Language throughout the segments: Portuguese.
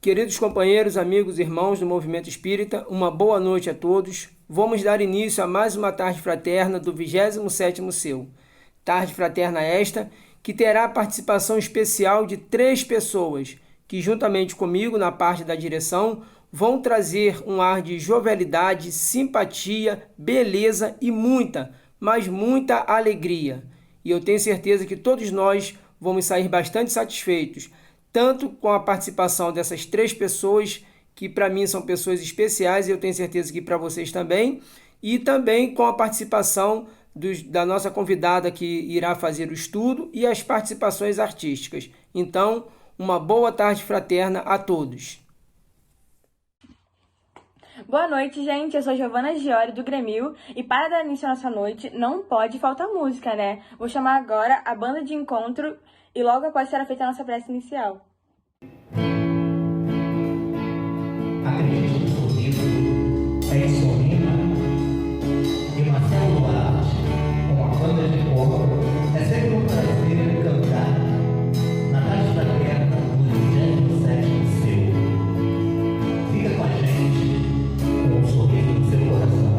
Queridos companheiros, amigos, irmãos do Movimento Espírita, uma boa noite a todos. Vamos dar início a mais uma tarde fraterna do 27º Seu. Tarde fraterna esta, que terá a participação especial de 3 pessoas, que juntamente comigo, na parte da direção, vão trazer um ar de jovialidade, simpatia, beleza e muita, mas muita alegria. E eu tenho certeza que todos nós vamos sair bastante satisfeitos, tanto com a participação dessas 3 pessoas, que para mim são pessoas especiais, e eu tenho certeza que para vocês também, e também com a participação da nossa convidada que irá fazer o estudo e as participações artísticas. Então, uma boa tarde fraterna a todos. Boa noite, gente. Eu sou Giovana Giori, do Grêmio, e para dar início à nossa noite, não pode faltar música, né? Vou chamar agora a banda de encontro e logo após será feita a nossa prece inicial. Acredite comigo, é isso rima e Marcelo Duarte, com a banda de coro. É sempre um prazer cantar na tarde fraterna do 27º Seu. Fica com a gente, com um sorriso no seu coração.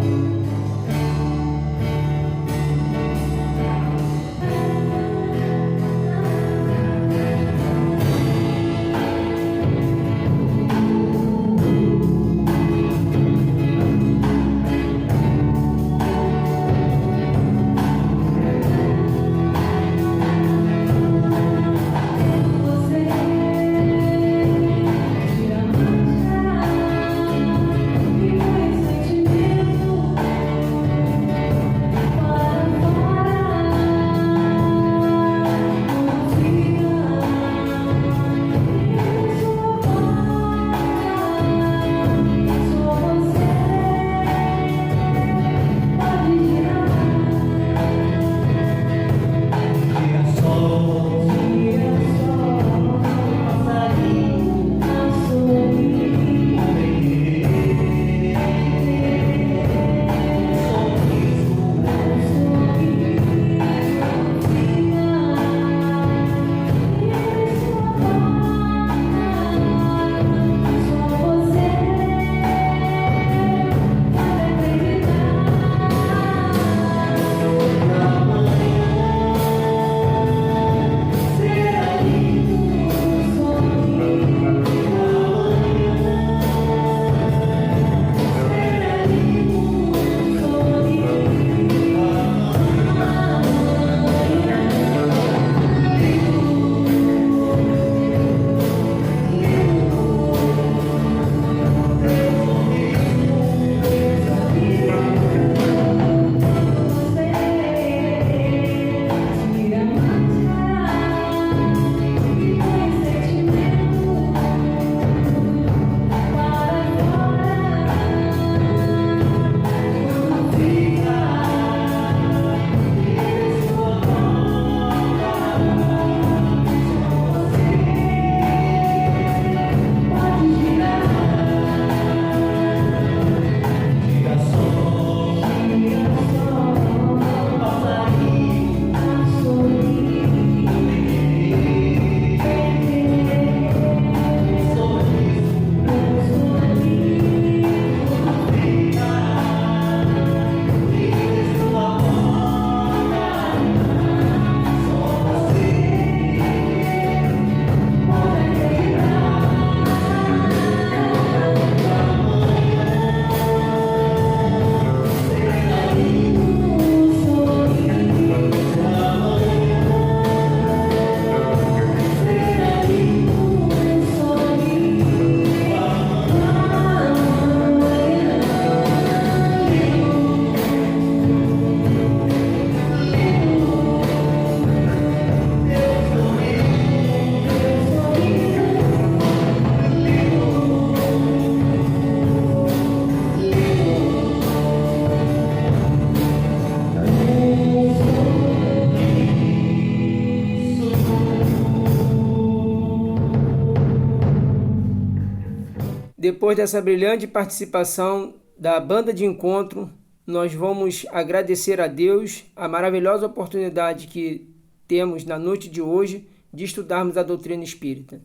Depois dessa brilhante participação da banda de encontro, nós vamos agradecer a Deus a maravilhosa oportunidade que temos na noite de hoje de estudarmos a doutrina espírita.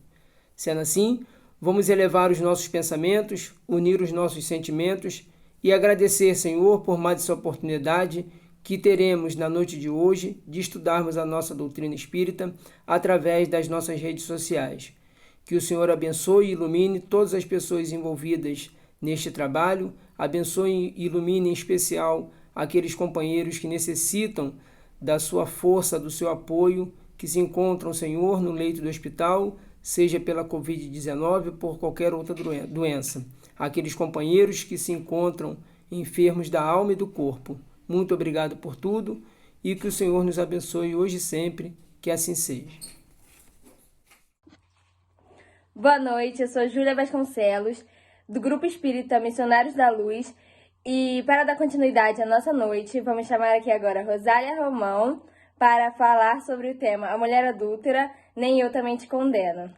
Sendo assim, Vamos elevar os nossos pensamentos, unir os nossos sentimentos e agradecer, Senhor, por mais essa oportunidade que teremos na noite de hoje de estudarmos a nossa doutrina espírita através das nossas redes sociais. Que o Senhor abençoe e ilumine todas as pessoas envolvidas neste trabalho, abençoe e ilumine em especial aqueles companheiros que necessitam da sua força, do seu apoio, que se encontram, Senhor, no leito do hospital, seja pela Covid-19 ou por qualquer outra doença. Aqueles companheiros que se encontram enfermos da alma e do corpo. Muito obrigado por tudo e que o Senhor nos abençoe hoje e sempre, que assim seja. Boa noite, eu sou Júlia Vasconcelos, do Grupo Espírita Missionários da Luz, e para dar continuidade à nossa noite, vamos chamar aqui agora Rosália Romão para falar sobre o tema A Mulher Adúltera, Nem Eu Também Te Condeno.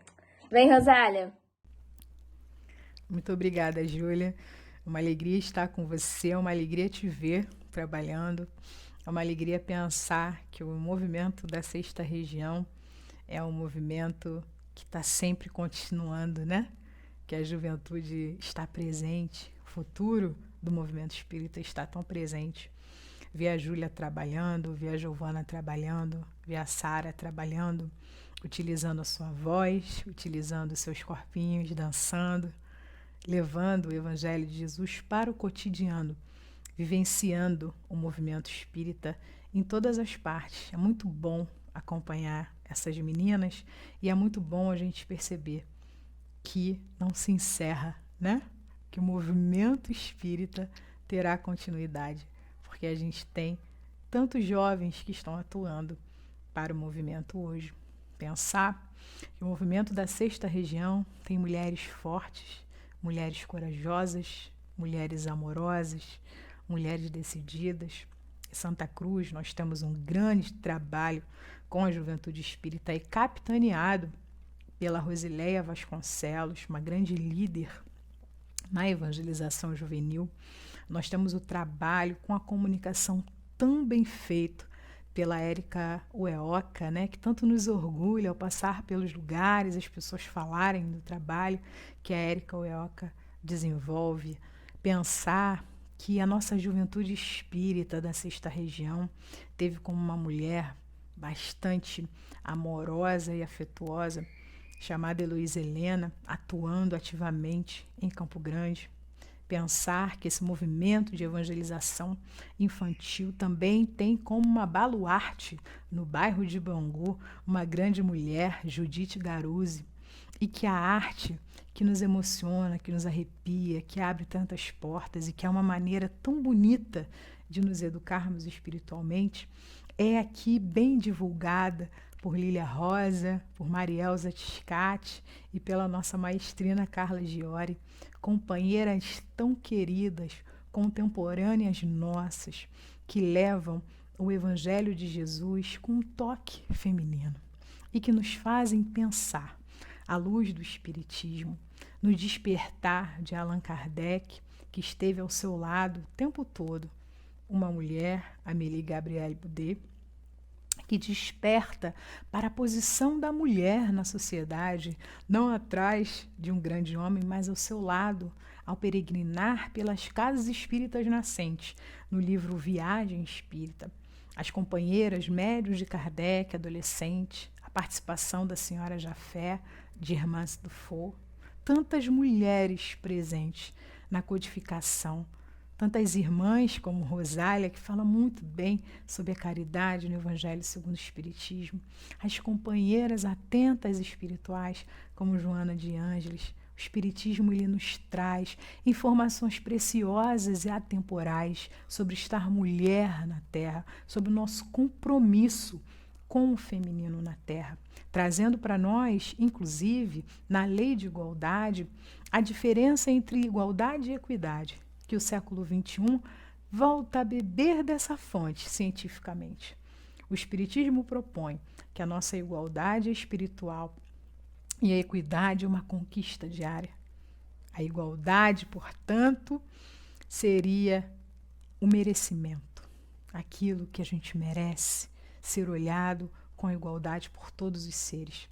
Vem, Rosália! Muito obrigada, Júlia. Uma alegria estar com você, é uma alegria te ver trabalhando, é uma alegria pensar que o movimento da Sexta Região é um movimento que está sempre continuando, né? Que a juventude está presente, o futuro do movimento espírita está tão presente. Ver a Júlia trabalhando, ver a Giovana trabalhando, ver a Sara trabalhando, utilizando a sua voz, utilizando os seus corpinhos, dançando, levando o Evangelho de Jesus para o cotidiano, vivenciando o movimento espírita em todas as partes. É muito bom acompanhar essas meninas e é muito bom a gente perceber que não se encerra, né? Que o movimento espírita terá continuidade, porque a gente tem tantos jovens que estão atuando para o movimento hoje. Pensar que o movimento da Sexta Região tem mulheres fortes, mulheres corajosas, mulheres amorosas, mulheres decididas. Em Santa Cruz nós temos um grande trabalho com a juventude espírita e capitaneado pela Rosileia Vasconcelos, uma grande líder na evangelização juvenil. Nós temos o trabalho com a comunicação tão bem feito pela Érica Ueoca, né, que tanto nos orgulha ao passar pelos lugares, as pessoas falarem do trabalho que a Érica Ueoca desenvolve. Pensar que a nossa juventude espírita da Sexta Região teve como uma mulher bastante amorosa e afetuosa, chamada Heloísa Helena, atuando ativamente em Campo Grande. Pensar que esse movimento de evangelização infantil também tem como uma baluarte no bairro de Bangu uma grande mulher, Judite Garuzzi, e que a arte que nos emociona, que nos arrepia, que abre tantas portas e que é uma maneira tão bonita de nos educarmos espiritualmente, é aqui bem divulgada por Lília Rosa, por Marielza Tiscati e pela nossa maestrina Carla Giori, companheiras tão queridas, contemporâneas nossas, que levam o Evangelho de Jesus com um toque feminino e que nos fazem pensar à luz do Espiritismo, no despertar de Allan Kardec, que esteve ao seu lado o tempo todo, uma mulher, Amélie Gabrielle Boudet, que desperta para a posição da mulher na sociedade, não atrás de um grande homem, mas ao seu lado, ao peregrinar pelas casas espíritas nascentes, no livro Viagem Espírita. As companheiras médios de Kardec, adolescente, a participação da senhora Jafé, de Hermance Dufour, tantas mulheres presentes na codificação, tantas irmãs como Rosália, que fala muito bem sobre a caridade no Evangelho segundo o Espiritismo, as companheiras atentas espirituais como Joana de Ângeles. O Espiritismo ele nos traz informações preciosas e atemporais sobre estar mulher na Terra, sobre o nosso compromisso com o feminino na Terra, trazendo para nós, inclusive, na lei de igualdade, a diferença entre igualdade e equidade, que o século XXI volta a beber dessa fonte cientificamente. O Espiritismo propõe que a nossa igualdade é espiritual e a equidade é uma conquista diária. A igualdade, portanto, seria o merecimento, aquilo que a gente merece, ser olhado com igualdade por todos os seres.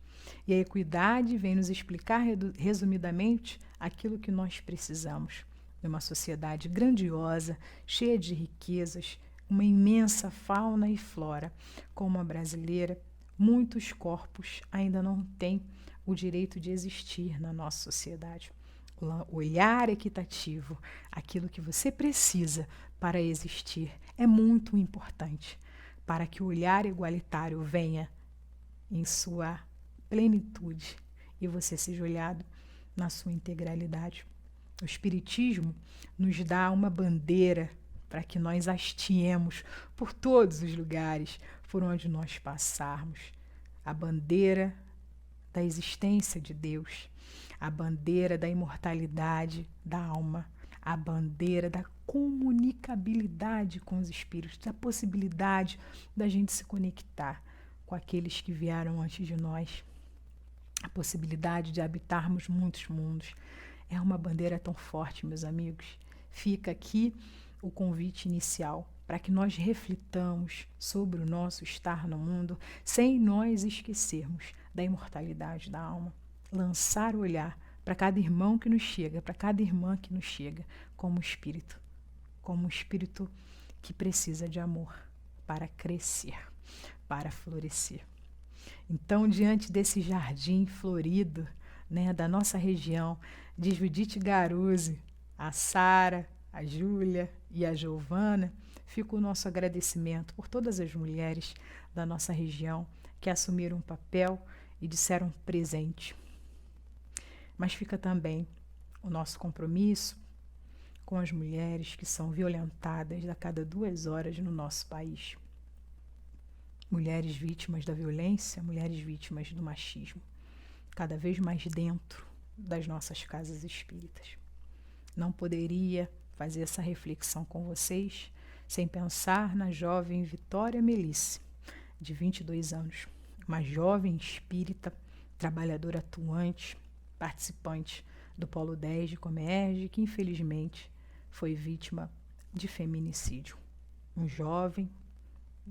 E a equidade vem nos explicar resumidamente aquilo que nós precisamos. Numa sociedade grandiosa, cheia de riquezas, uma imensa fauna e flora, como a brasileira, muitos corpos ainda não têm o direito de existir na nossa sociedade. O olhar equitativo, aquilo que você precisa para existir, é muito importante para que o olhar igualitário venha em sua plenitude e você seja olhado na sua integralidade. O Espiritismo nos dá uma bandeira para que nós hasteemos por todos os lugares por onde nós passarmos. A bandeira da existência de Deus, a bandeira da imortalidade da alma, a bandeira da comunicabilidade com os espíritos, da possibilidade da gente se conectar com aqueles que vieram antes de nós, a possibilidade de habitarmos muitos mundos. É uma bandeira tão forte, meus amigos. Fica aqui o convite inicial para que nós reflitamos sobre o nosso estar no mundo sem nós esquecermos da imortalidade da alma. Lançar o olhar para cada irmão que nos chega, para cada irmã que nos chega, como um espírito que precisa de amor para crescer, para florescer. Então, diante desse jardim florido, né, da nossa região, de Judite Garuzzi, a Sara, a Júlia e a Giovana, fica o nosso agradecimento por todas as mulheres da nossa região que assumiram um papel e disseram presente. Mas fica também o nosso compromisso com as mulheres que são violentadas a cada 2 horas no nosso país. Mulheres vítimas da violência, mulheres vítimas do machismo, cada vez mais dentro das nossas casas espíritas. Não poderia fazer essa reflexão com vocês sem pensar na jovem Vitória Melice, de 22 anos, uma jovem espírita, trabalhadora atuante, participante do Polo 10 de Comerge, que infelizmente foi vítima de feminicídio. Um jovem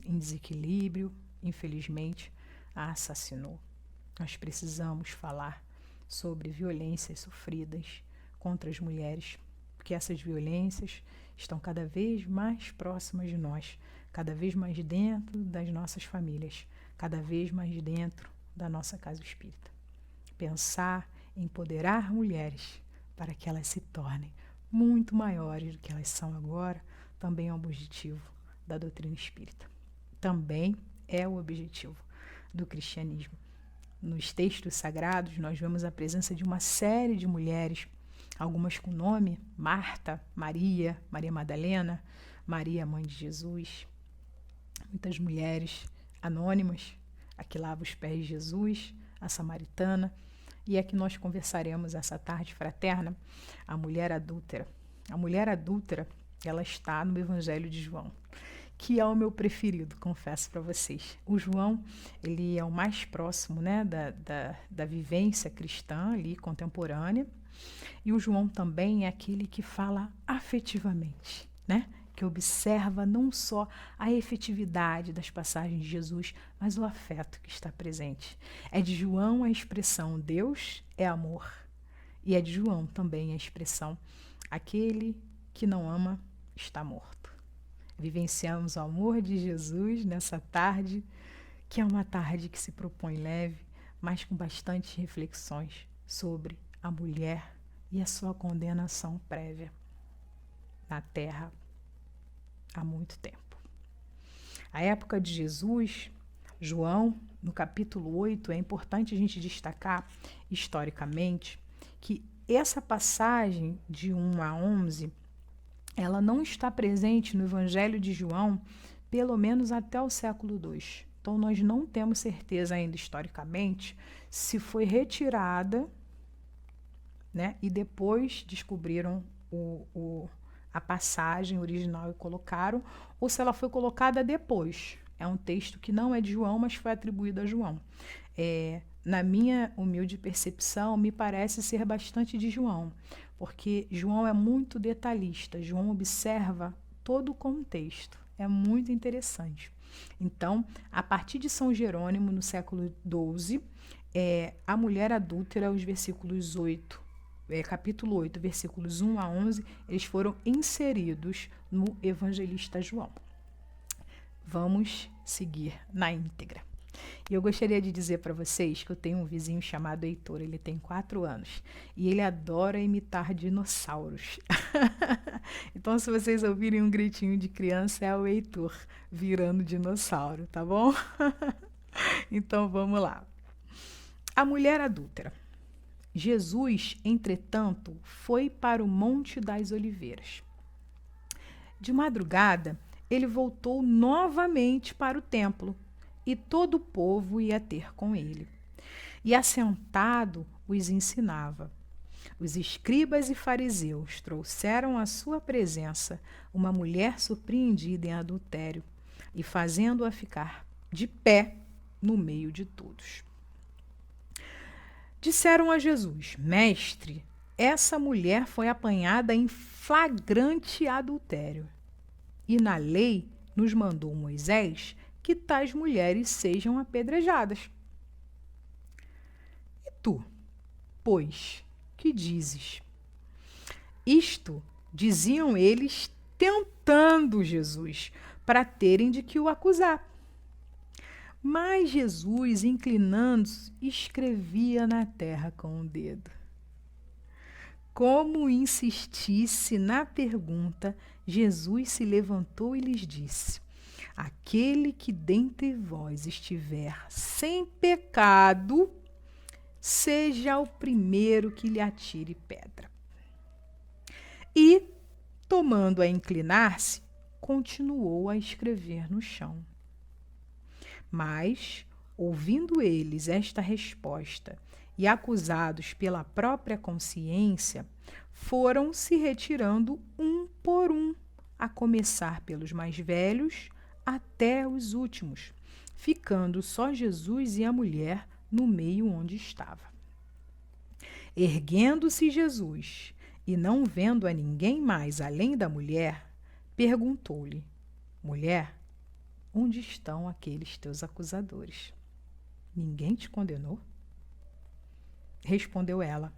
em desequilíbrio, infelizmente, a assassinou. Nós precisamos falar sobre violências sofridas contra as mulheres, porque essas violências estão cada vez mais próximas de nós, cada vez mais dentro das nossas famílias, cada vez mais dentro da nossa casa espírita. Pensar em empoderar mulheres para que elas se tornem muito maiores do que elas são agora, também é um objetivo da doutrina espírita. Também é o objetivo do cristianismo. Nos textos sagrados, nós vemos a presença de uma série de mulheres, algumas com nome: Marta, Maria, Maria Madalena, Maria, mãe de Jesus. Muitas mulheres anônimas, a que lava os pés de Jesus, a samaritana, e a que nós conversaremos essa tarde fraterna, a mulher adúltera. A mulher adúltera, ela está no Evangelho de João, que é o meu preferido, confesso para vocês. O João, ele é o mais próximo, né, da vivência cristã ali, contemporânea, e o João também é aquele que fala afetivamente, né, que observa não só a efetividade das passagens de Jesus, mas o afeto que está presente. É de João a expressão Deus é amor, e é de João também a expressão aquele que não ama está morto. Vivenciamos o amor de Jesus nessa tarde, que é uma tarde que se propõe leve, mas com bastantes reflexões sobre a mulher e a sua condenação prévia na terra há muito tempo. A época de Jesus, João, no capítulo 8, é importante a gente destacar historicamente que essa passagem de 1 a 11, ela não está presente no Evangelho de João, pelo menos até o século II. Então, nós não temos certeza ainda historicamente se foi retirada, né, e depois descobriram a passagem original e colocaram, ou se ela foi colocada depois. É um texto que não é de João, mas foi atribuído a João. Na minha humilde percepção, me parece ser bastante de João, porque João é muito detalhista, João observa todo o contexto, é muito interessante. Então, a partir de São Jerônimo, no século XII, a mulher adúltera, os versículos 8, capítulo 8, versículos 1 a 11, eles foram inseridos no Evangelista João. Vamos seguir na íntegra. E eu gostaria de dizer para vocês que eu tenho um vizinho chamado Heitor, ele tem 4 anos, e ele adora imitar dinossauros. Então, se vocês ouvirem um gritinho de criança, é o Heitor virando dinossauro, tá bom? Então, vamos lá. A mulher adúltera. Jesus, entretanto, foi para o Monte das Oliveiras. De madrugada, ele voltou novamente para o templo, e todo o povo ia ter com ele. E assentado os ensinava. Os escribas e fariseus trouxeram à sua presença uma mulher surpreendida em adultério, e fazendo-a ficar de pé no meio de todos. Disseram a Jesus: Mestre, essa mulher foi apanhada em flagrante adultério. E na lei nos mandou Moisés que tais mulheres sejam apedrejadas. E tu, pois, que dizes? Isto diziam eles, tentando Jesus, para terem de que o acusar. Mas Jesus, inclinando-se, escrevia na terra com o dedo. Como insistisse na pergunta, Jesus se levantou e lhes disse: Aquele que dentre vós estiver sem pecado, seja o primeiro que lhe atire pedra. E, tomando a inclinar-se, continuou a escrever no chão. Mas, ouvindo eles esta resposta e acusados pela própria consciência, foram se retirando um por um, a começar pelos mais velhos até os últimos, ficando só Jesus e a mulher no meio onde estava. Erguendo-se Jesus e não vendo a ninguém mais além da mulher, perguntou-lhe: Mulher, onde estão aqueles teus acusadores? Ninguém te condenou? Respondeu ela: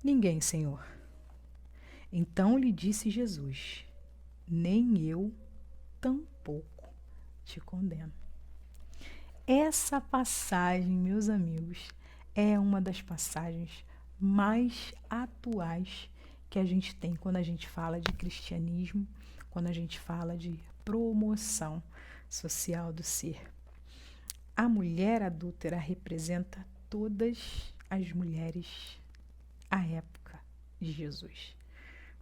Ninguém, Senhor. Então lhe disse Jesus: Nem eu tampouco te condeno. Essa passagem, meus amigos, é uma das passagens mais atuais que a gente tem quando a gente fala de cristianismo, quando a gente fala de promoção social do ser. A mulher adúltera representa todas as mulheres à época de Jesus.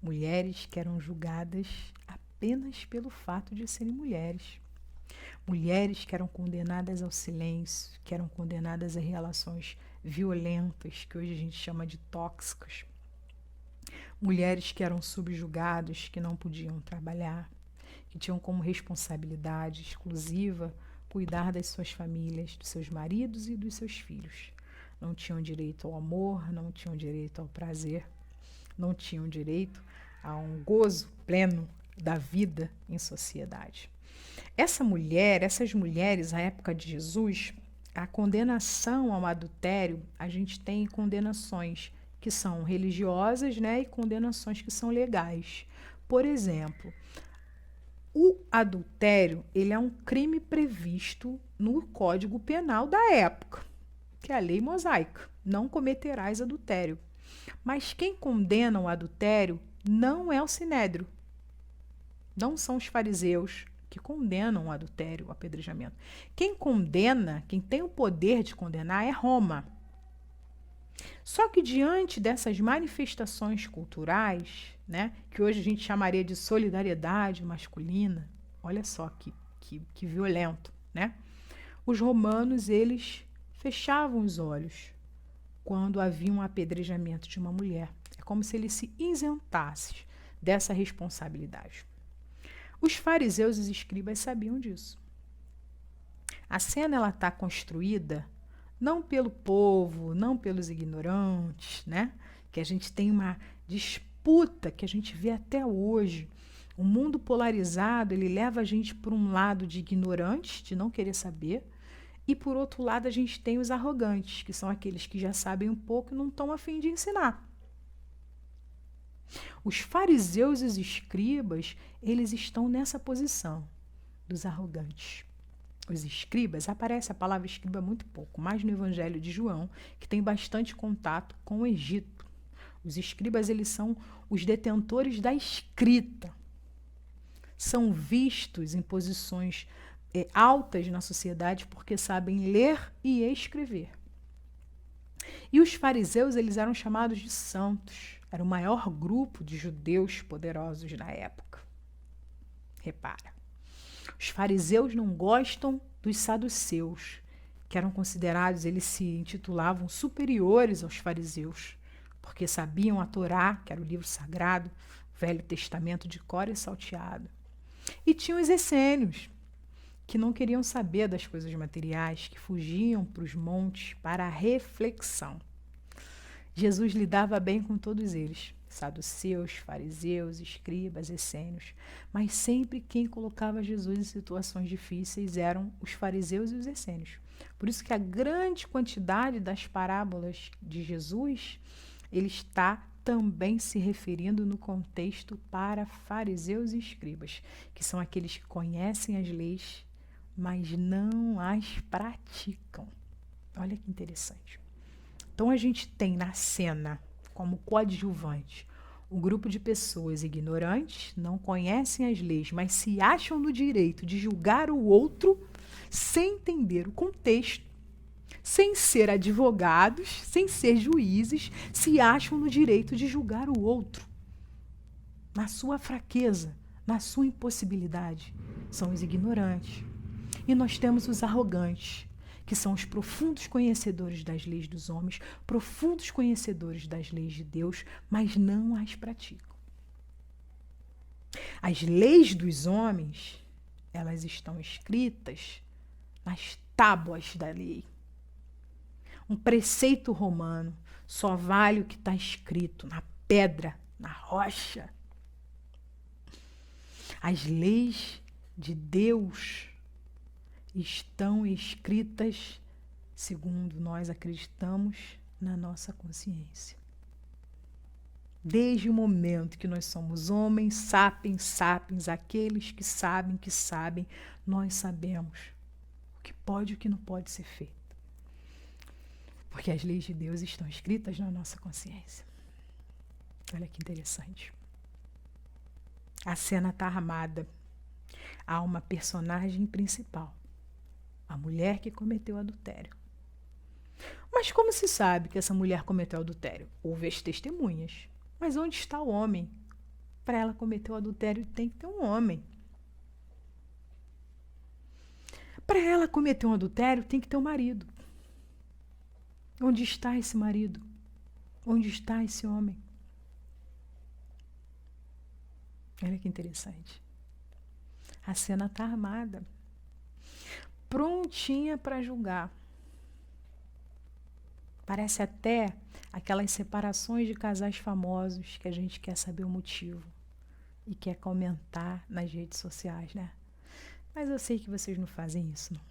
Mulheres que eram julgadas apenas pelo fato de serem mulheres. Mulheres que eram condenadas ao silêncio, que eram condenadas a relações violentas, que hoje a gente chama de tóxicas. Mulheres que eram subjugadas, que não podiam trabalhar, que tinham como responsabilidade exclusiva cuidar das suas famílias, dos seus maridos e dos seus filhos. Não tinham direito ao amor, não tinham direito ao prazer, não tinham direito a um gozo pleno da vida em sociedade. Essas mulheres, à época de Jesus, a condenação ao adultério, a gente tem condenações que são religiosas, né, e condenações que são legais. Por exemplo, o adultério, ele é um crime previsto no Código Penal da época, que é a lei mosaica. Não cometerás adultério. Mas quem condena o adultério não é o sinédrio. Não são os fariseus que condenam o adultério, o apedrejamento. Quem condena, quem tem o poder de condenar é Roma. Só que diante dessas manifestações culturais, né, que hoje a gente chamaria de solidariedade masculina, olha só que violento, né? Os romanos, eles fechavam os olhos quando havia um apedrejamento de uma mulher. É como se eles se isentassem dessa responsabilidade. Os fariseus e os escribas sabiam disso. A cena ela está construída não pelo povo, não pelos ignorantes, né? Que a gente tem uma disputa que a gente vê até hoje. O mundo polarizado, ele leva a gente por um lado de ignorante, de não querer saber, e por outro lado a gente tem os arrogantes, que são aqueles que já sabem um pouco e não estão a fim de ensinar. Os fariseus e os escribas, eles estão nessa posição dos arrogantes. Os escribas, aparece a palavra escriba muito pouco, mais no Evangelho de João, que tem bastante contato com o Egito. Os escribas, eles são os detentores da escrita. São vistos em posições altas na sociedade porque sabem ler e escrever. E os fariseus, eles eram chamados de santos. Era o maior grupo de judeus poderosos na época. Repara. Os fariseus não gostam dos saduceus, que eram considerados, eles se intitulavam superiores aos fariseus, porque sabiam a Torá, que era o livro sagrado, o Velho Testamento de cor e salteado. E tinham os essênios, que não queriam saber das coisas materiais, que fugiam para os montes para a reflexão. Jesus lidava bem com todos eles, saduceus, fariseus, escribas, essênios, mas sempre quem colocava Jesus em situações difíceis eram os fariseus e os essênios. Por isso que a grande quantidade das parábolas de Jesus, ele está também se referindo no contexto para fariseus e escribas, que são aqueles que conhecem as leis, mas não as praticam. Olha que interessante. Então a gente tem na cena, como coadjuvante, um grupo de pessoas ignorantes, não conhecem as leis, mas se acham no direito de julgar o outro sem entender o contexto, sem ser advogados, sem ser juízes, se acham no direito de julgar o outro. Na sua fraqueza, na sua impossibilidade, são os ignorantes. E nós temos os arrogantes, que são os profundos conhecedores das leis dos homens, profundos conhecedores das leis de Deus, mas não as praticam. As leis dos homens, elas estão escritas nas tábuas da lei. Um preceito romano só vale o que está escrito na pedra, na rocha. As leis de Deus estão escritas, segundo nós acreditamos, na nossa consciência. Desde o momento que nós somos homens, sapiens, aqueles que sabem, nós sabemos o que pode e o que não pode ser feito. Porque as leis de Deus estão escritas na nossa consciência. Olha que interessante. A cena está armada. Há uma personagem principal. A mulher que cometeu adultério. Mas como se sabe que essa mulher cometeu adultério? Houve as testemunhas. Mas onde está o homem? Para ela cometer o adultério tem que ter um homem. Para ela cometer um adultério tem que ter um marido. Onde está esse marido? Onde está esse homem? Olha que interessante. A cena está armada, prontinha para julgar. Parece até aquelas separações de casais famosos que a gente quer saber o motivo e quer comentar nas redes sociais, né? Mas eu sei que vocês não fazem isso, não.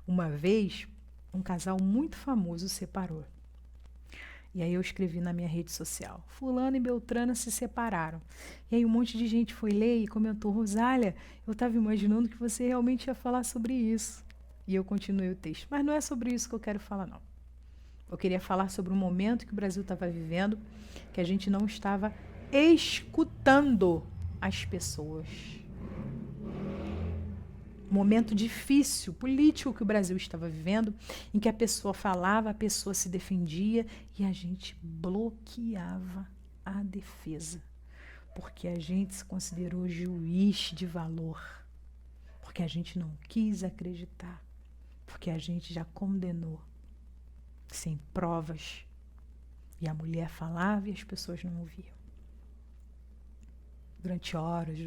Uma vez, um casal muito famoso separou. E aí eu escrevi na minha rede social, fulano e Beltrana se separaram. E aí um monte de gente foi ler e comentou, Rosália, eu estava imaginando que você realmente ia falar sobre isso. E eu continuei o texto, mas não é sobre isso que eu quero falar, não. Eu queria falar sobre um momento que o Brasil estava vivendo, que a gente não estava escutando as pessoas. Momento difícil, político que o Brasil estava vivendo, em que a pessoa falava, a pessoa se defendia e a gente bloqueava a defesa, porque a gente se considerou juiz de valor, porque a gente não quis acreditar, porque a gente já condenou, sem provas, e a mulher falava e as pessoas não ouviam. Durante horas.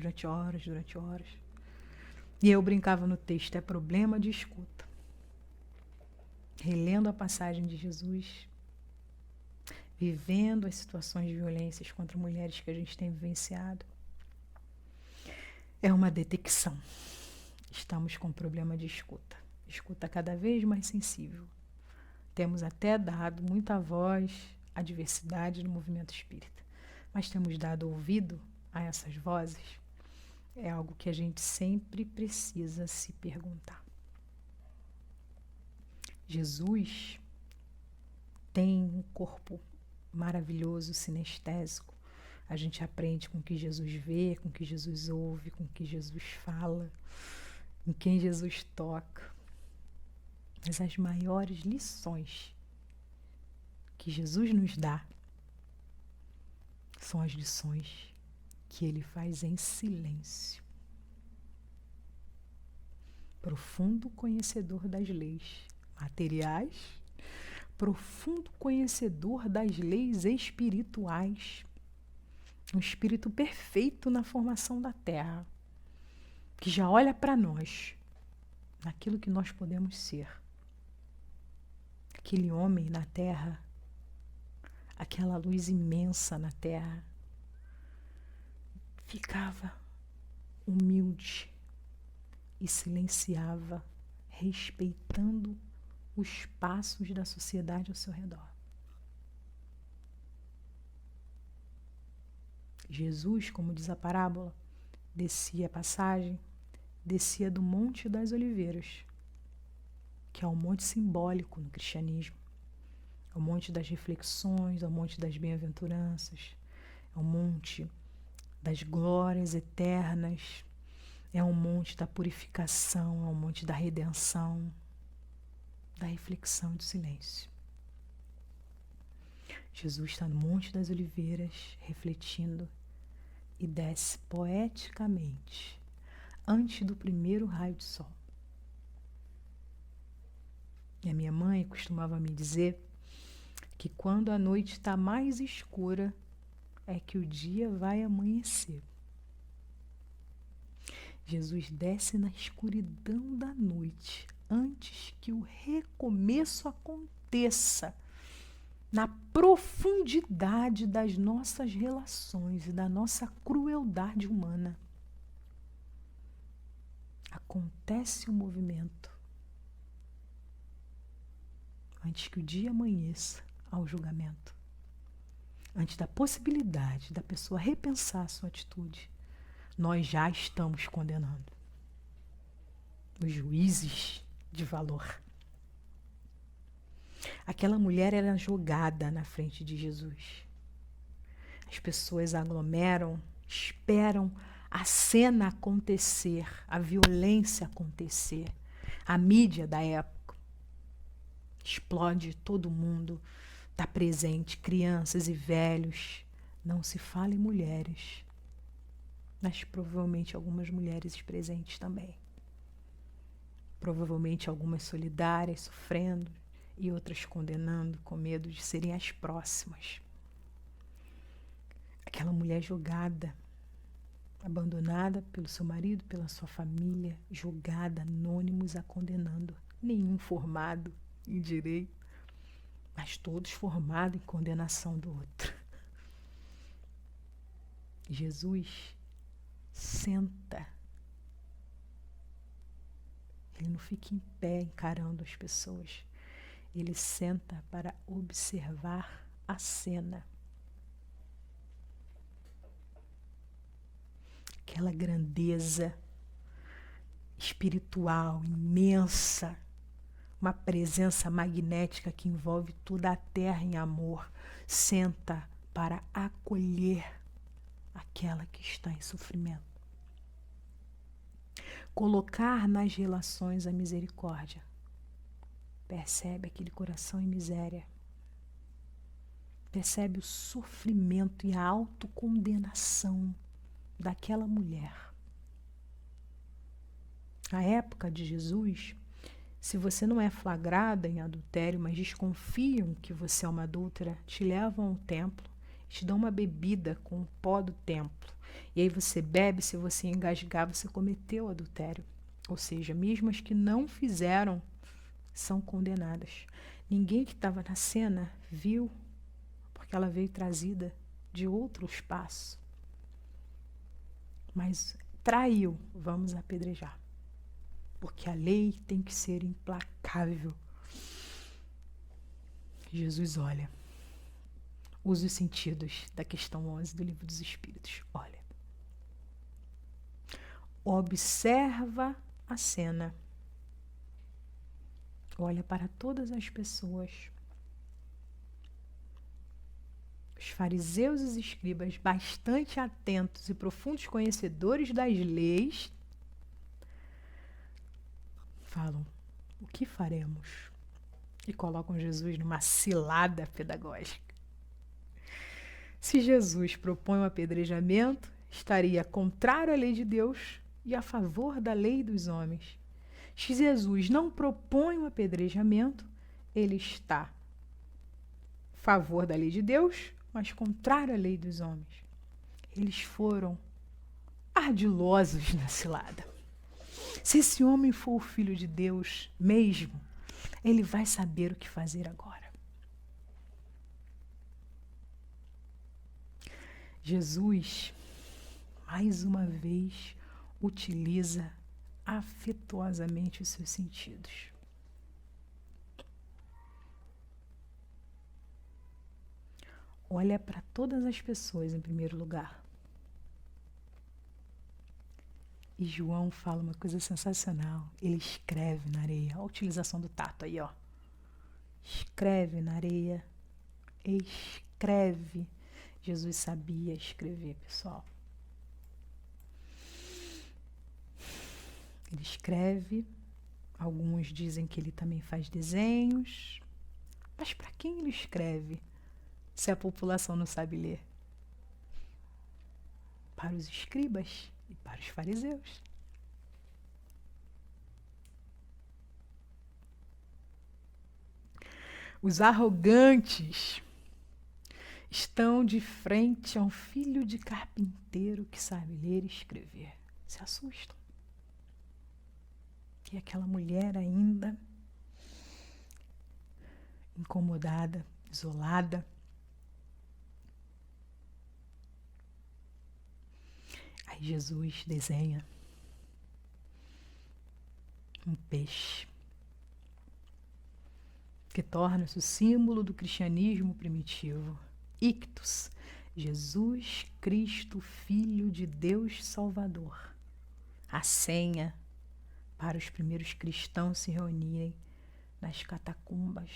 E eu brincava no texto, é problema de escuta. Relendo a passagem de Jesus, vivendo as situações de violências contra mulheres que a gente tem vivenciado, é uma detecção. Estamos com problema de escuta. Escuta cada vez mais sensível. Temos até dado muita voz à diversidade no movimento espírita, mas temos dado ouvido a essas vozes? É algo que a gente sempre precisa se perguntar. Jesus tem um corpo maravilhoso, sinestésico. A gente aprende com o que Jesus vê, com o que Jesus ouve, com o que Jesus fala, em quem Jesus toca. Mas as maiores lições que Jesus nos dá são as lições que ele faz em silêncio. Profundo conhecedor das leis materiais, profundo conhecedor das leis espirituais, um espírito perfeito na formação da terra, que já olha para nós, naquilo que nós podemos ser. Aquele homem na terra, aquela luz imensa na terra, ficava humilde e silenciava, respeitando os passos da sociedade ao seu redor. Jesus, como diz a parábola, descia a passagem, descia do Monte das Oliveiras, que é um monte simbólico no cristianismo. É o monte das reflexões, é o monte das bem-aventuranças, é o monte das glórias eternas, é o monte da purificação, é o monte da redenção, da reflexão e do silêncio. Jesus está no Monte das Oliveiras, refletindo, e desce poeticamente, antes do primeiro raio de sol. E a minha mãe costumava me dizer que quando a noite está mais escura, é que o dia vai amanhecer. Jesus desce na escuridão da noite, antes que o recomeço aconteça, na profundidade das nossas relações e da nossa crueldade humana. Acontece o movimento antes que o dia amanheça ao julgamento, antes da possibilidade da pessoa repensar a sua atitude. Nós já estamos condenando os juízes de valor. Aquela mulher era jogada na frente de Jesus. As pessoas aglomeram, esperam a cena acontecer, a violência acontecer. A mídia da época explode, todo mundo está presente, crianças e velhos. Não se fala em mulheres, mas provavelmente algumas mulheres presentes também. Provavelmente algumas solidárias, sofrendo, e outras condenando, com medo de serem as próximas. Aquela mulher jogada, abandonada pelo seu marido, pela sua família, jogada, anônimos a condenando. Nenhum formado em direito, mas todos formados em condenação do outro. Jesus senta. Ele não fica em pé encarando as pessoas. Ele senta para observar a cena. Aquela grandeza espiritual imensa, uma presença magnética que envolve toda a terra em amor, senta para acolher aquela que está em sofrimento. Colocar nas relações a misericórdia. Percebe aquele coração em miséria. Percebe o sofrimento e a autocondenação daquela mulher. Na época de Jesus, se você não é flagrada em adultério, mas desconfiam que você é uma adúltera, te levam ao templo, te dão uma bebida com o pó do templo. E aí você bebe, se você engasgar, você cometeu adultério. Ou seja, mesmo as que não fizeram, são condenadas. Ninguém que estava na cena viu, porque ela veio trazida de outro espaço. Mas traiu, vamos apedrejar. Porque a lei tem que ser implacável. Jesus olha, usa os sentidos da questão 11 do Livro dos Espíritos. Olha, observa a cena. Olha para todas as pessoas. Os fariseus e os escribas, bastante atentos e profundos conhecedores das leis, falam: o que faremos? E colocam Jesus numa cilada pedagógica. Se Jesus propõe um apedrejamento, estaria contrário à lei de Deus e a favor da lei dos homens. Se Jesus não propõe um apedrejamento, ele está a favor da lei de Deus, mas contrário à lei dos homens. Eles foram ardilosos na cilada. Se esse homem for o Filho de Deus mesmo, ele vai saber o que fazer agora. Jesus, mais uma vez, utiliza afetuosamente os seus sentidos. Olha para todas as pessoas em primeiro lugar. E João fala uma coisa sensacional. Ele escreve na areia. Olha a utilização do tato aí, ó. Escreve na areia. Escreve. Jesus sabia escrever, pessoal. Ele escreve. Alguns dizem que ele também faz desenhos. Mas para quem ele escreve, se a população não sabe ler? Para os escribas e para os fariseus. Os arrogantes estão de frente a um filho de carpinteiro que sabe ler e escrever. Se assustam. E aquela mulher ainda incomodada, isolada. Aí Jesus desenha um peixe que torna-se o símbolo do cristianismo primitivo. Ictus, Jesus Cristo, Filho de Deus Salvador. A senha para os primeiros cristãos se reunirem nas catacumbas.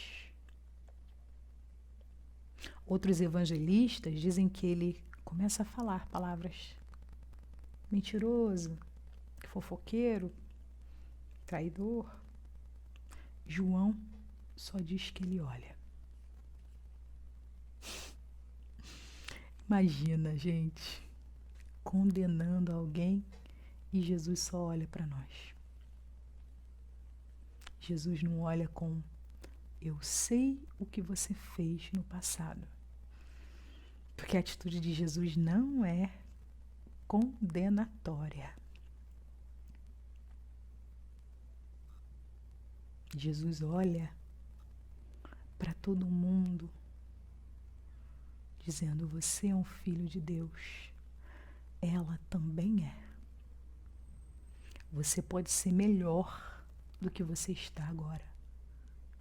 Outros evangelistas dizem que ele começa a falar palavras: mentiroso, fofoqueiro, traidor. João só diz que ele olha. Imagina, gente, condenando alguém e Jesus só olha para nós. Jesus não olha com: eu sei o que você fez no passado. Porque a atitude de Jesus não é condenatória. Jesus olha para todo mundo, dizendo: você é um filho de Deus. Ela também é. Você pode ser melhor do que você está agora.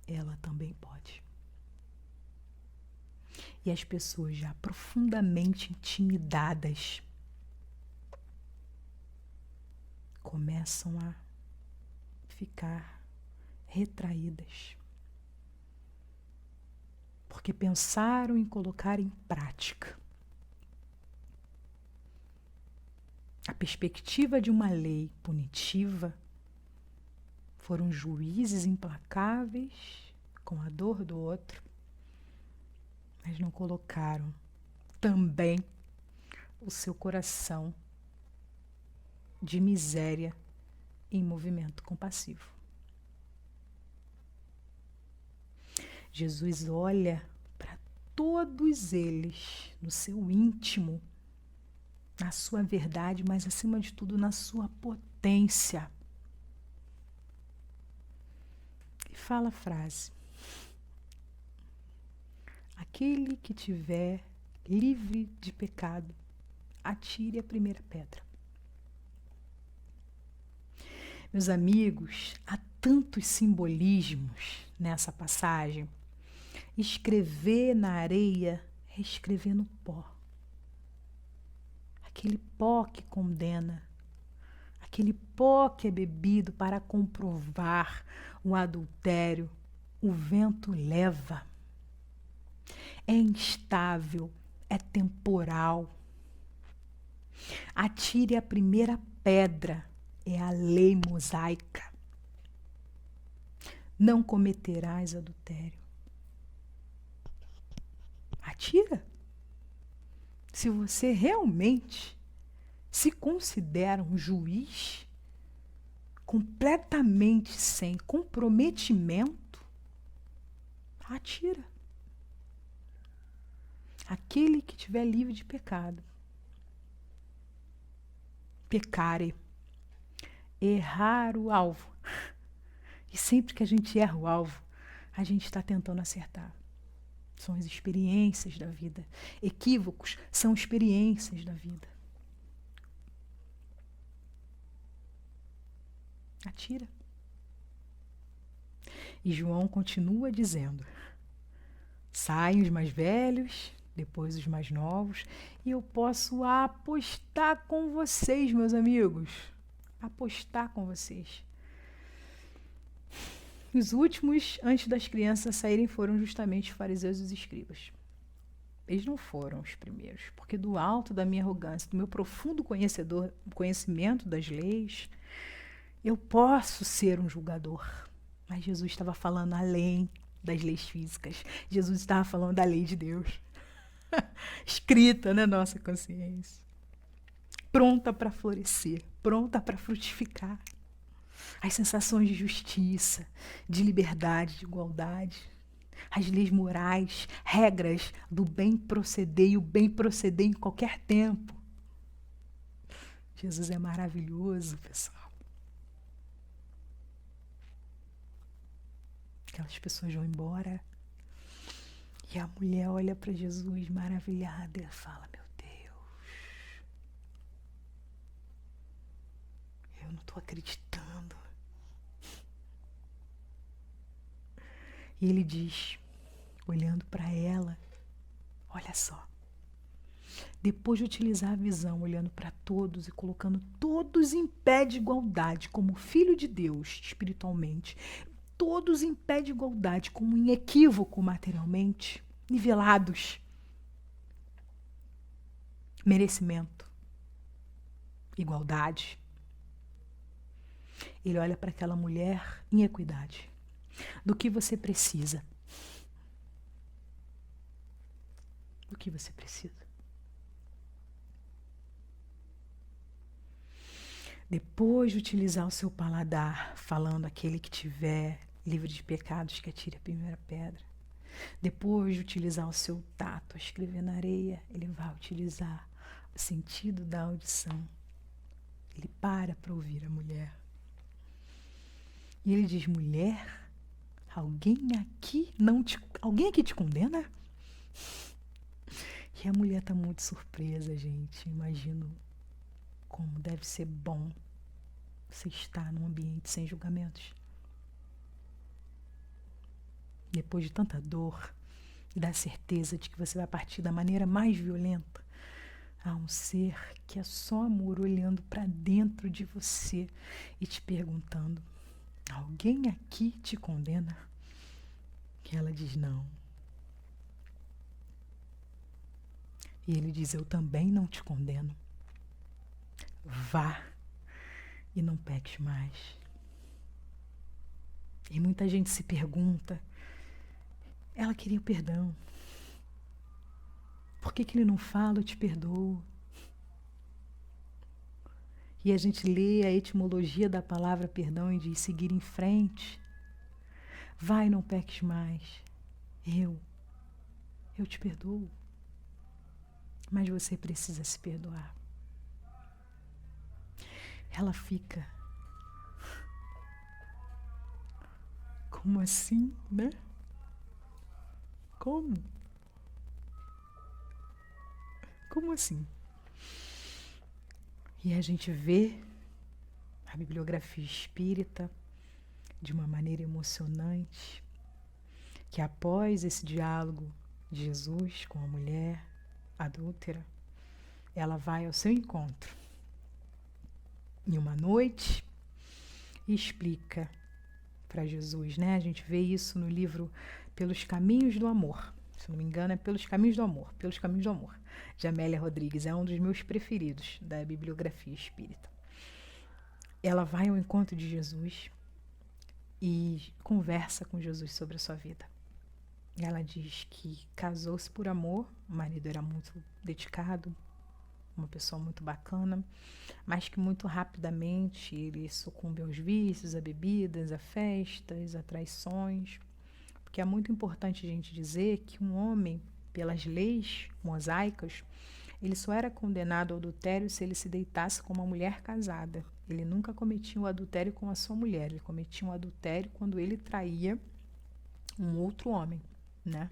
Ela também pode. E as pessoas já profundamente intimidadas começam a ficar retraídas, porque pensaram em colocar em prática a perspectiva de uma lei punitiva. Foram juízes implacáveis com a dor do outro, mas não colocaram também o seu coração de miséria em movimento compassivo. Jesus olha para todos eles no seu íntimo, na sua verdade, mas acima de tudo na sua potência. E fala a frase: aquele que tiver livre de pecado, atire a primeira pedra. Meus amigos, há tantos simbolismos nessa passagem. Escrever na areia é escrever no pó. Aquele pó que condena, aquele pó que é bebido para comprovar o adultério, o vento leva. É instável, é temporal. Atire a primeira pedra, é a lei mosaica. Não cometerás adultério. Atira. Se você realmente se considera um juiz completamente sem comprometimento, atira. Aquele que estiver livre de pecado. Pecare. Errar o alvo. E sempre que a gente erra o alvo, a gente está tentando acertar. São as experiências da vida. Equívocos são experiências da vida. Atira. E João continua dizendo: saem os mais velhos, depois os mais novos, e eu posso apostar com vocês, meus amigos. Apostar com vocês. Os últimos, antes das crianças saírem, foram justamente os fariseus e os escribas. Eles não foram os primeiros, porque do alto da minha arrogância, do meu profundo conhecimento das leis, eu posso ser um julgador. Mas Jesus estava falando além das leis físicas. Jesus estava falando da lei de Deus. Escrita na nossa consciência. Pronta para florescer, pronta para frutificar. As sensações de justiça, de liberdade, de igualdade. As leis morais, regras do bem proceder e o bem proceder em qualquer tempo. Jesus é maravilhoso, pessoal. Aquelas pessoas vão embora e a mulher olha para Jesus maravilhada e ela fala: meu Deus, eu não estou acreditando. E ele diz, olhando para ela, olha só, depois de utilizar a visão, olhando para todos e colocando todos em pé de igualdade, como filho de Deus espiritualmente, todos em pé de igualdade, como inequívoco materialmente, nivelados. Merecimento, igualdade. Ele olha para aquela mulher em equidade. Do que você precisa? Do que você precisa? Depois de utilizar o seu paladar, falando aquele que tiver livre de pecados que atire a primeira pedra. Depois de utilizar o seu tato, a escrever na areia, ele vai utilizar o sentido da audição. Ele para ouvir a mulher. E ele diz: mulher, alguém aqui te condena? E a mulher está muito surpresa, gente. Imagino como deve ser bom você estar num ambiente sem julgamentos. Depois de tanta dor e da certeza de que você vai partir da maneira mais violenta, há um ser que é só amor olhando para dentro de você e te perguntando: alguém aqui te condena? E ela diz: não. E ele diz: eu também não te condeno. Vá e não peques mais. E muita gente se pergunta: ela queria o perdão. Por que ele não fala, eu te perdoo? E a gente lê a etimologia da palavra perdão e diz: seguir em frente. Vai e não peques mais. Eu te perdoo. Mas você precisa se perdoar. Ela fica: como assim, né? Como? Como assim? E a gente vê a bibliografia espírita de uma maneira emocionante, que após esse diálogo de Jesus com a mulher adúltera, ela vai ao seu encontro em uma noite e explica para Jesus, né? A gente vê isso no livro Pelos Caminhos do Amor. Se não me engano, é Pelos Caminhos do Amor. Pelos Caminhos do Amor, de Amélia Rodrigues. É um dos meus preferidos da bibliografia espírita. Ela vai ao encontro de Jesus e conversa com Jesus sobre a sua vida. Ela diz que casou-se por amor, o marido era muito dedicado, uma pessoa muito bacana, mas que muito rapidamente ele sucumbe aos vícios, a bebidas, a festas, a traições. Porque é muito importante a gente dizer que um homem, pelas leis mosaicas, ele só era condenado ao adultério se ele se deitasse com uma mulher casada. Ele nunca cometia o adultério com a sua mulher, ele cometia um adultério quando ele traía um outro homem, né?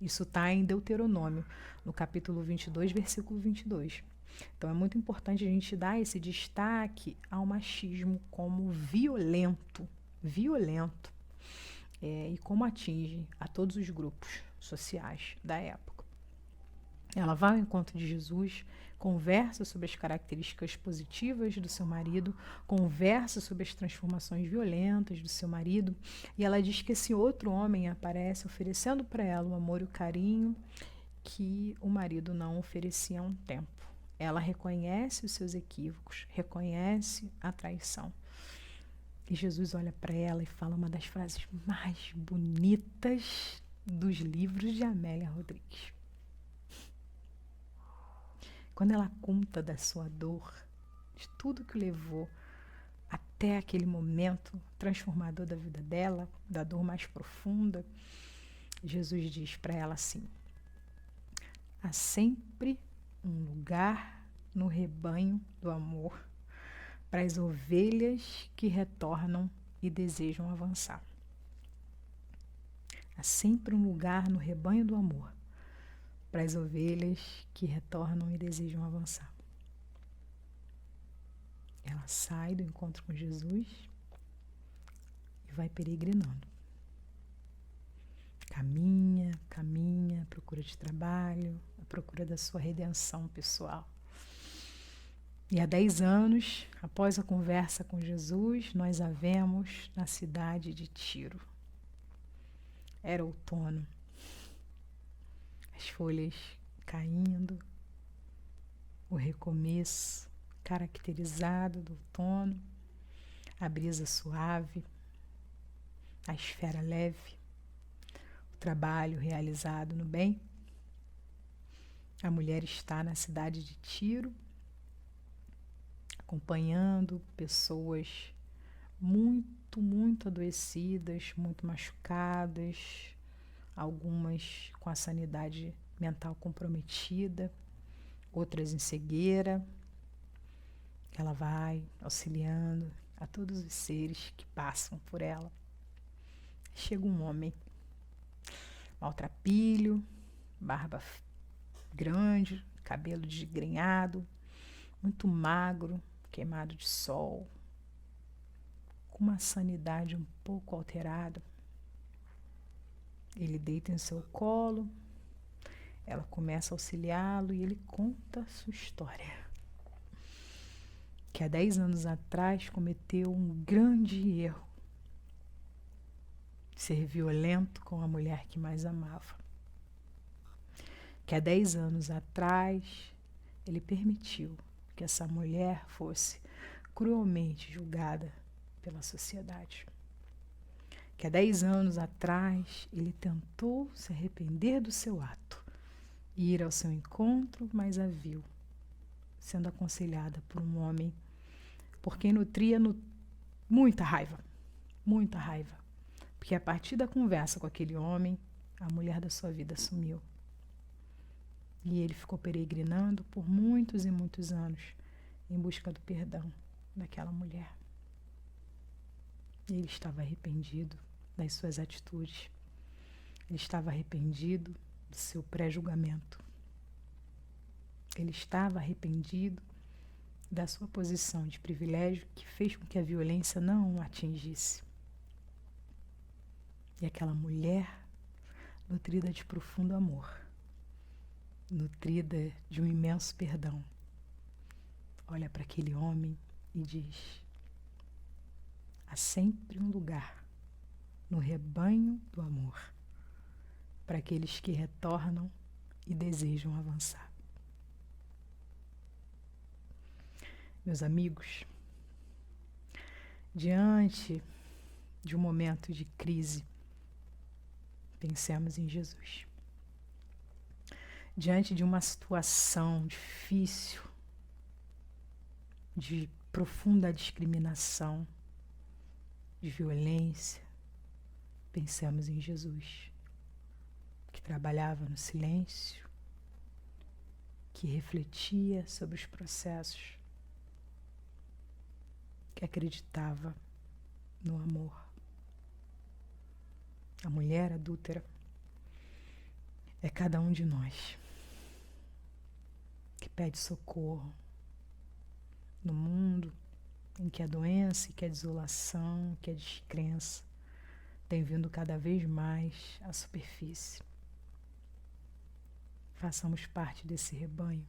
Isso está em Deuteronômio, no capítulo 22, versículo 22. Então é muito importante a gente dar esse destaque ao machismo como violento, e como atinge a todos os grupos sociais da época. Ela vai ao encontro de Jesus, conversa sobre as características positivas do seu marido, conversa sobre as transformações violentas do seu marido, e ela diz que esse outro homem aparece oferecendo para ela o amor e o carinho que o marido não oferecia há um tempo. Ela reconhece os seus equívocos, reconhece a traição. E Jesus olha para ela e fala uma das frases mais bonitas dos livros de Amélia Rodrigues. Quando ela conta da sua dor, de tudo que levou até aquele momento transformador da vida dela, da dor mais profunda, Jesus diz para ela assim: há sempre um lugar no rebanho do amor para as ovelhas que retornam e desejam avançar. Há sempre um lugar no rebanho do amor para as ovelhas que retornam e desejam avançar. Ela sai do encontro com Jesus e vai peregrinando. Caminha, à procura de trabalho, à procura da sua redenção pessoal. E há 10 anos, após a conversa com Jesus, nós a vemos na cidade de Tiro. Era outono. As folhas caindo, o recomeço caracterizado do outono, a brisa suave, a esfera leve, o trabalho realizado no bem. A mulher está na cidade de Tiro, acompanhando pessoas muito adoecidas, muito machucadas, algumas com a sanidade mental comprometida, outras em cegueira. Ela vai auxiliando a todos os seres que passam por ela. Chega um homem, maltrapilho, barba grande, cabelo desgrenhado, muito magro, queimado de sol, com uma sanidade um pouco alterada. Ele deita em seu colo, ela começa a auxiliá-lo e ele conta a sua história. Que há 10 anos atrás cometeu um grande erro, ser violento com a mulher que mais amava. Que há 10 anos atrás ele permitiu que essa mulher fosse cruelmente julgada pela sociedade. Que há 10 anos atrás ele tentou se arrepender do seu ato e ir ao seu encontro, mas a viu sendo aconselhada por um homem por quem nutria muita raiva, porque a partir da conversa com aquele homem, a mulher da sua vida sumiu. E ele ficou peregrinando por muitos e muitos anos em busca do perdão daquela mulher. Ele estava arrependido das suas atitudes. Ele estava arrependido do seu pré-julgamento. Ele estava arrependido da sua posição de privilégio que fez com que a violência não o atingisse. E aquela mulher, nutrida de profundo amor, nutrida de um imenso perdão, olha para aquele homem e diz: há sempre um lugar no rebanho do amor para aqueles que retornam e desejam avançar. Meus amigos, diante de um momento de crise, pensemos em Jesus. Diante de uma situação difícil, de profunda discriminação, de violência, pensemos em Jesus, que trabalhava no silêncio, que refletia sobre os processos, que acreditava no amor. A mulher adúltera é cada um de nós que pede socorro no mundo em que a doença, que a desolação, que a descrença tem vindo cada vez mais à superfície. Façamos parte desse rebanho.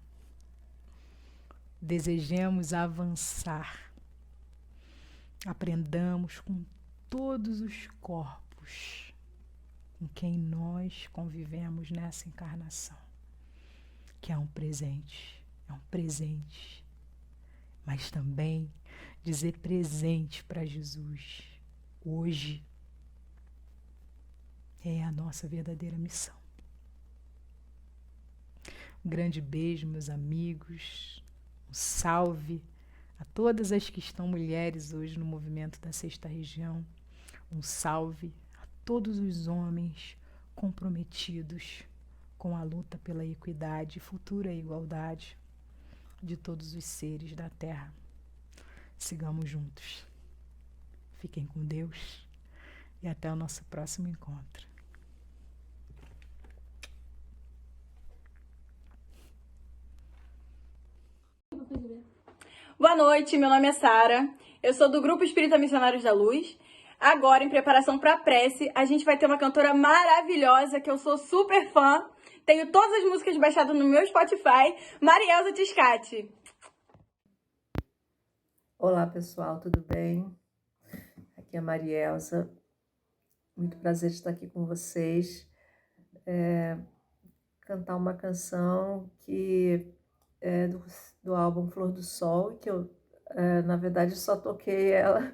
Desejemos avançar. Aprendamos com todos os corpos com quem nós convivemos nessa encarnação, que é um presente, mas também dizer presente para Jesus hoje é a nossa verdadeira missão. Um grande beijo, meus amigos, um salve a todas as que estão mulheres hoje no movimento da Sexta Região, um salve a todos os homens comprometidos com a luta pela equidade e futura igualdade de todos os seres da Terra. Sigamos juntos. Fiquem com Deus e até o nosso próximo encontro. Boa noite, meu nome é Sara, eu sou do Grupo Espírita Missionários da Luz. Agora, em preparação para a prece, a gente vai ter uma cantora maravilhosa que eu sou super fã. Tenho todas as músicas baixadas no meu Spotify, Marielza Tiscati. Olá pessoal, tudo bem? Aqui é a Marielza, muito prazer de estar aqui com vocês. Cantar uma canção que é do álbum Flor do Sol, que eu, na verdade, só toquei ela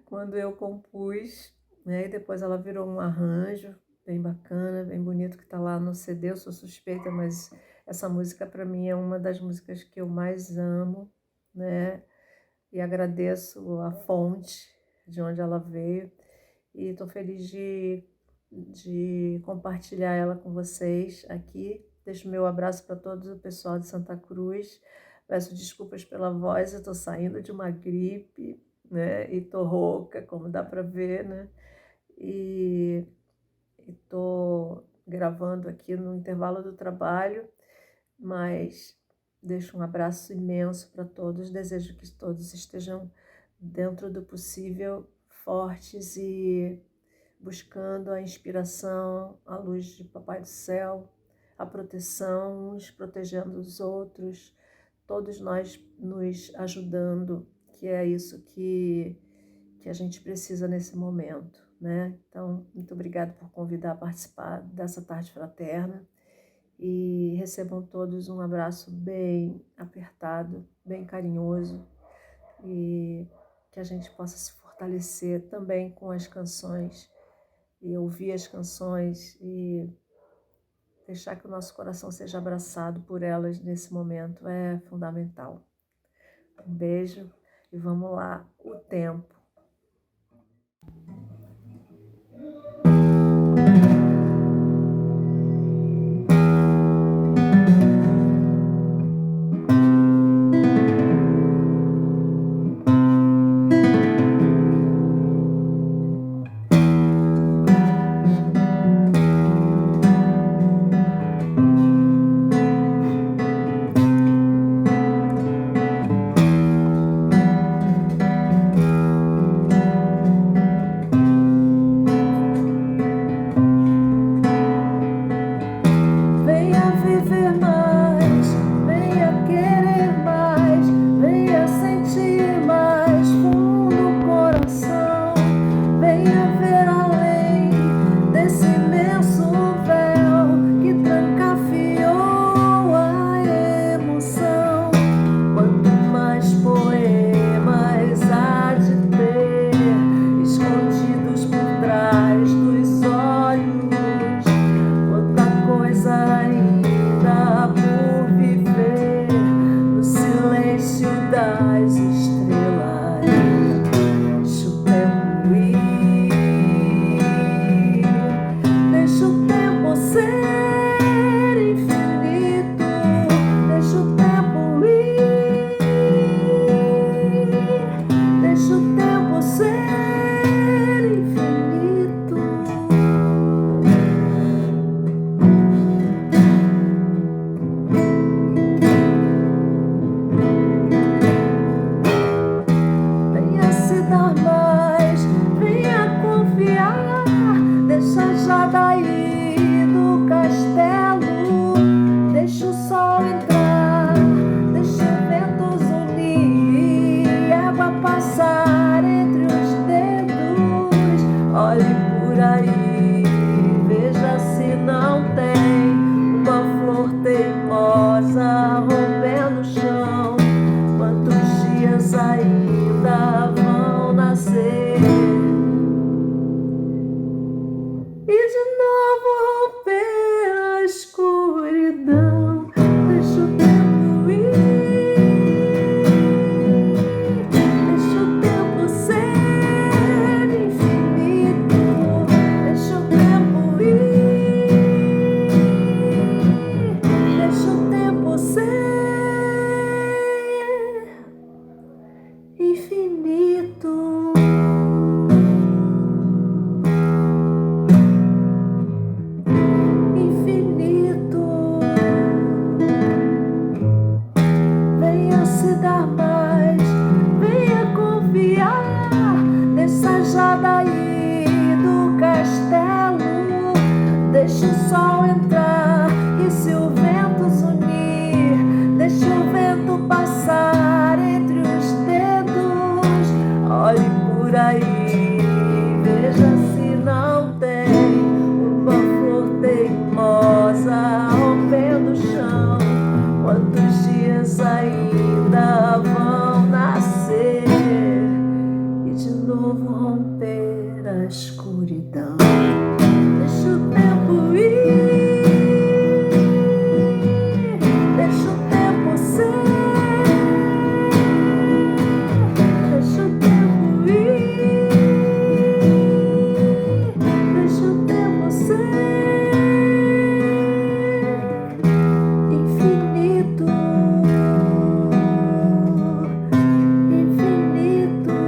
quando eu compus, né? E depois ela virou um arranjo bem bacana, bem bonito, que está lá no CD. Eu sou suspeita, mas essa música para mim é uma das músicas que eu mais amo, né? E agradeço a fonte de onde ela veio e estou feliz de compartilhar ela com vocês aqui. Deixo meu abraço para todo o pessoal de Santa Cruz. Peço desculpas pela voz, eu estou saindo de uma gripe, né? E estou rouca, como dá para ver, né? E estou gravando aqui no intervalo do trabalho, mas deixo um abraço imenso para todos. Desejo que todos estejam, dentro do possível, fortes e buscando a inspiração, a luz de Papai do Céu, a proteção, uns protegendo os outros, todos nós nos ajudando, que é isso que a gente precisa nesse momento, né? Então, muito obrigada por convidar a participar dessa tarde fraterna e recebam todos um abraço bem apertado, bem carinhoso e que a gente possa se fortalecer também com as canções e ouvir as canções e deixar que o nosso coração seja abraçado por elas nesse momento é fundamental. Um beijo e vamos lá, o tempo. venha ver além desse imenso véu que trancafiou a emoção. Quanto mais poemas há de ter escondidos por trás dos olhos, quanta coisa ainda por viver no silêncio das estrelas. Deixa o tempo ir, deixa o tempo ser infinito, deixa o tempo ir, deixa o tempo ser infinito. Venha se dar mais, venha confiar, deixa já daí do castelo, deixa o sol entrar, deixa o vento zunir e água passar entre os dedos. Olhe por aí, veja se não tem uma flor teimosa rompendo o chão. Quantos dias ainda vão nascer e de novo romper a escuridão? Deixa o tempo ir, deixa o tempo ser infinito, deixa o tempo ir, deixa o tempo ser infinito. Infinito. Venha se dar mais, venha confiar, desça já daí do castelo, deixa o sol entrar e se o vento zunir, deixa o vento passar entre os dedos. Olhe por aí, veja se não tem uma flor teimosa rompendo o chão. Quantos dias ainda vão nascer e de novo romper a escuridão? Deixa o tempo ir, deixa o tempo ser, deixa o tempo ir, deixa o tempo ser infinito. Infinito. Infinito,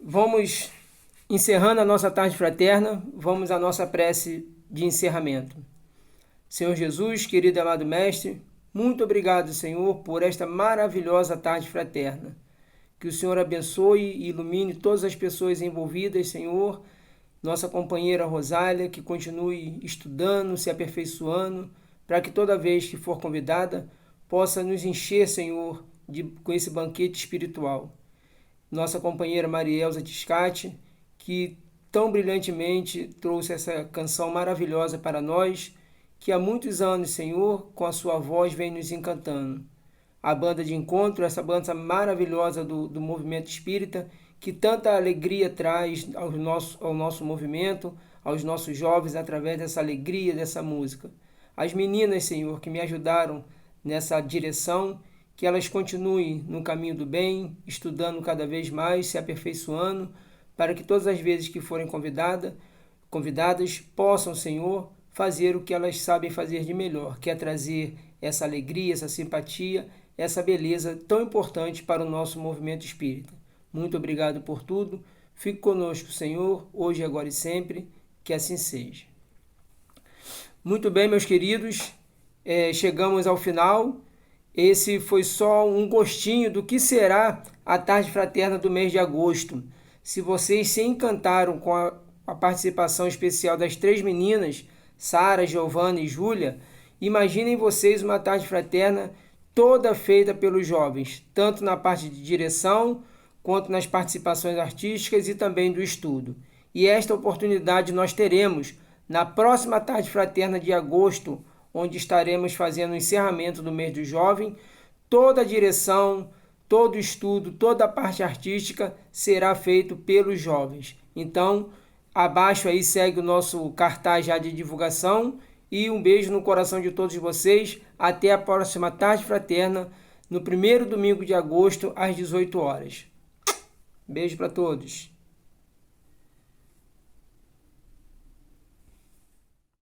Vamos encerrando a nossa tarde fraterna, vamos à nossa prece de encerramento. Senhor Jesus, querido e amado Mestre, muito obrigado, Senhor, por esta maravilhosa tarde fraterna. Que o Senhor abençoe e ilumine todas as pessoas envolvidas, Senhor. Nossa companheira Rosália, que continue estudando, se aperfeiçoando, para que toda vez que for convidada, possa nos encher, Senhor, com esse banquete espiritual. Nossa companheira Marielza Tiscati, que tão brilhantemente trouxe essa canção maravilhosa para nós, que há muitos anos, Senhor, com a sua voz vem nos encantando. A banda de encontro, essa banda maravilhosa do movimento espírita, que tanta alegria traz ao nosso movimento, aos nossos jovens, através dessa alegria, dessa música. As meninas, Senhor, que me ajudaram nessa direção, que elas continuem no caminho do bem, estudando cada vez mais, se aperfeiçoando, para que todas as vezes que forem convidadas possam, Senhor, fazer o que elas sabem fazer de melhor, que é trazer essa alegria, essa simpatia, essa beleza tão importante para o nosso movimento espírita. Muito obrigado por tudo. Fique conosco, Senhor, hoje, agora e sempre, que assim seja. Muito bem, meus queridos, chegamos ao final. Esse foi só um gostinho do que será a Tarde Fraterna do mês de agosto. Se vocês se encantaram com a participação especial das 3 meninas, Sara, Giovana e Júlia, imaginem vocês uma Tarde Fraterna toda feita pelos jovens, tanto na parte de direção, quanto nas participações artísticas e também do estudo. E esta oportunidade nós teremos na próxima Tarde Fraterna de agosto, onde estaremos fazendo o encerramento do mês do jovem. Toda a direção, todo o estudo, toda a parte artística será feito pelos jovens. Então, abaixo aí segue o nosso cartaz já de divulgação e um beijo no coração de todos vocês. Até a próxima Tarde Fraterna, no primeiro domingo de agosto, às 18 horas. Beijo para todos.